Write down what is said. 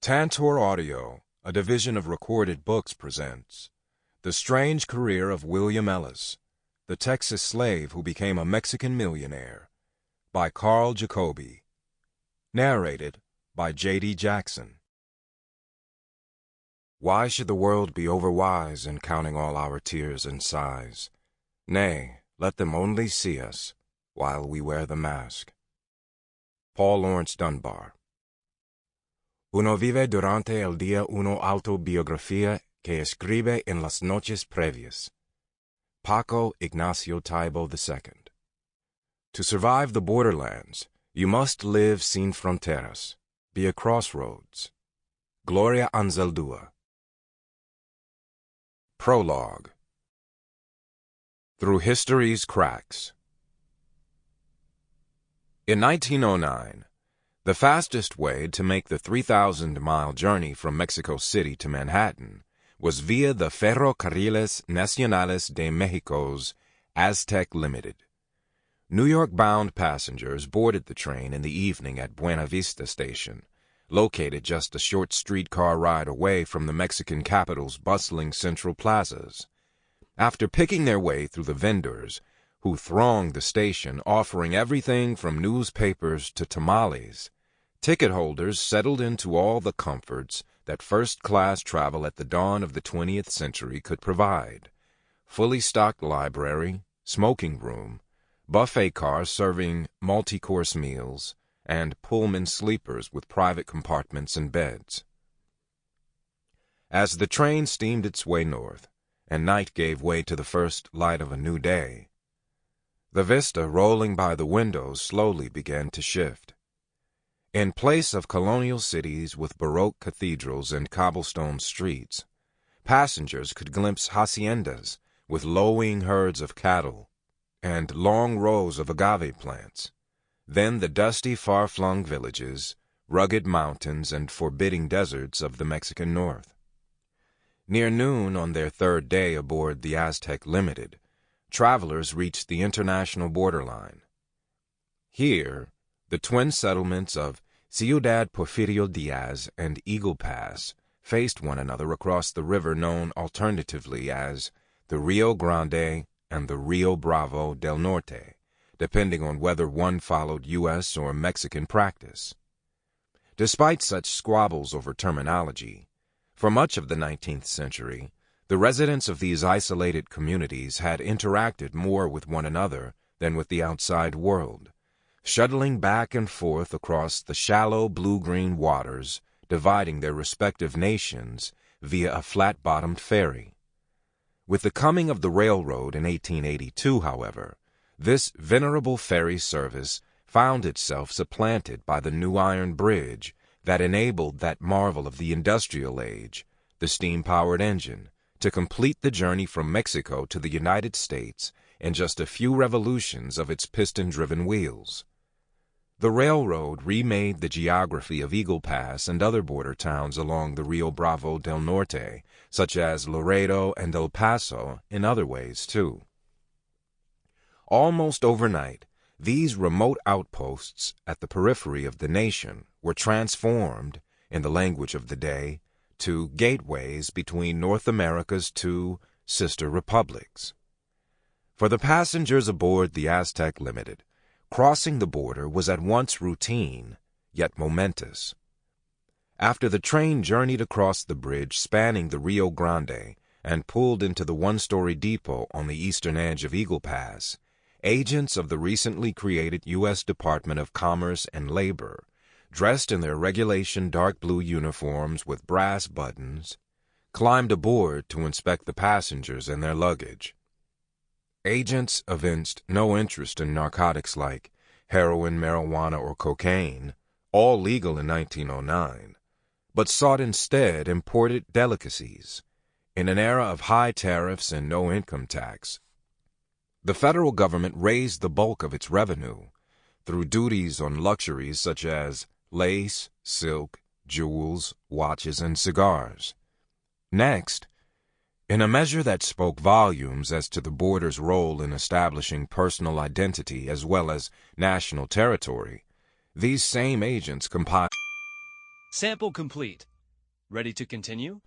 Tantor Audio, a division of Recorded Books, presents The Strange Career of William Ellis, the Texas Slave Who Became a Mexican Millionaire, by Karl Jacoby. Narrated by J.D. Jackson. Why should the world be overwise in counting all our tears and sighs? Nay, let them only see us while we wear the mask. Paul Laurence Dunbar. Uno vive durante el día una autobiografía que escribe en las noches previas. Paco Ignacio Taibo II. To survive the borderlands, you must live sin fronteras, be a crossroads. Gloria Anzaldúa. Prologue. Through History's Cracks. In 1909, the fastest way to make the 3,000-mile journey from Mexico City to Manhattan was via the Ferrocarriles Nacionales de Mexico's Aztec Limited. New York-bound passengers boarded the train in the evening at Buena Vista Station, located just a short streetcar ride away from the Mexican capital's bustling central plazas. After picking their way through the vendors, who thronged the station offering everything from newspapers to tamales, ticket holders settled into all the comforts that first-class travel at the dawn of the 20th century could provide. Fully stocked library, smoking room, buffet cars serving multi-course meals, and Pullman sleepers with private compartments and beds. As the train steamed its way north, and night gave way to the first light of a new day, the vista rolling by the windows slowly began to shift. In place of colonial cities with Baroque cathedrals and cobblestone streets, passengers could glimpse haciendas with lowing herds of cattle and long rows of agave plants, then the dusty, far-flung villages, rugged mountains, and forbidding deserts of the Mexican north. Near noon on their third day aboard the Aztec Limited, travelers reached the international borderline. Here, the twin settlements of Ciudad Porfirio Diaz and Eagle Pass faced one another across the river known alternatively as the Rio Grande and the Rio Bravo del Norte, depending on whether one followed U.S. or Mexican practice. Despite such squabbles over terminology, for much of the 19th century, the residents of these isolated communities had interacted more with one another than with the outside world, shuttling back and forth across the shallow blue-green waters dividing their respective nations via a flat-bottomed ferry. With the coming of the railroad in 1882, however, this venerable ferry service found itself supplanted by the new iron bridge that enabled that marvel of the industrial age, the steam-powered engine, to complete the journey from Mexico to the United States in just a few revolutions of its piston-driven wheels. The railroad remade the geography of Eagle Pass and other border towns along the Rio Bravo del Norte, such as Laredo and El Paso, in other ways, too. Almost overnight, these remote outposts at the periphery of the nation were transformed, in the language of the day, to gateways between North America's two sister republics. For the passengers aboard the Aztec Limited, crossing the border was at once routine, yet momentous. After the train journeyed across the bridge spanning the Rio Grande and pulled into the one-story depot on the eastern edge of Eagle Pass, agents of the recently created U.S. Department of Commerce and Labor, dressed in their regulation dark blue uniforms with brass buttons, climbed aboard to inspect the passengers and their luggage. Agents evinced no interest in narcotics like heroin, marijuana, or cocaine, all legal in 1909, but sought instead imported delicacies. In an era of high tariffs and no income tax, the federal government raised the bulk of its revenue through duties on luxuries such as lace, silk, jewels, watches, and cigars. Next, in a measure that spoke volumes as to the border's role in establishing personal identity as well as national territory, these same agents compiled. Sample complete. Ready to continue?